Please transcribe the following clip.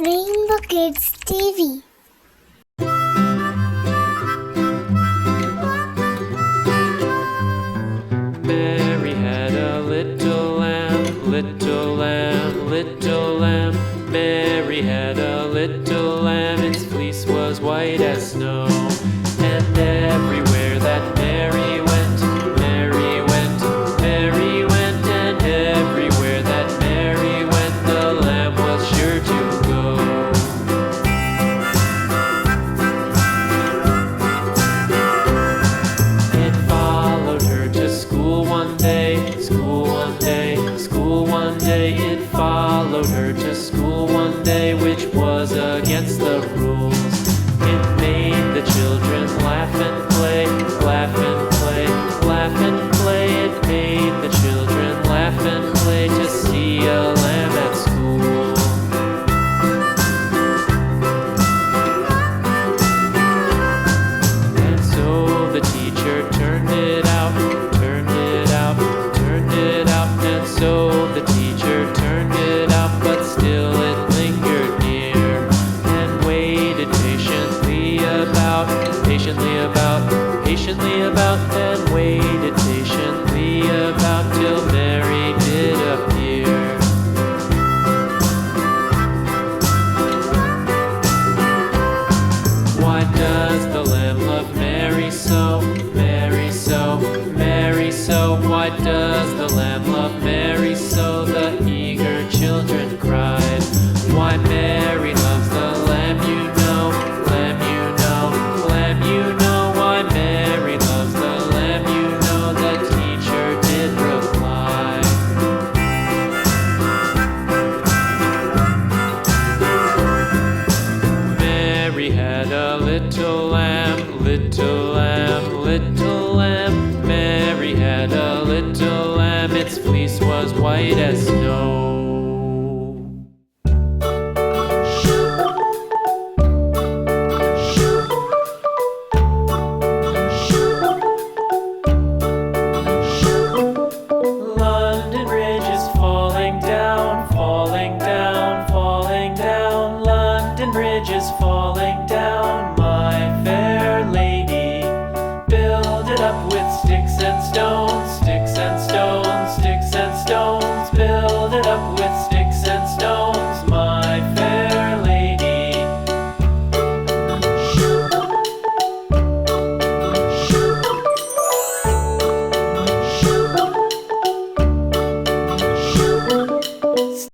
Rainbow Kids TV. Mary had a little lamb, little lamb, little lamb. Mary had a little lamb, its fleece was white as snow. And everywhere that Mary went, Mary went, Mary went. And everywhere that Mary went, the lamb was sure to go. It followed her to school one day, school one day, school one day. It followed her to school one day, which was against the rules. It made the children laugh and play, laugh and play, laugh and play. It made the children laugh and play to see a lamb at school. And so the teacher turned it out, turned it out, turned it out. And so the teacher turned it out, but still it lingered near and waited patiently about, patiently about, patiently about, and waited patiently about till Mary did appear. Why does the lamb love Mary so, Mary so, Mary so? Why does the lamb love Mary so? The eager children cried.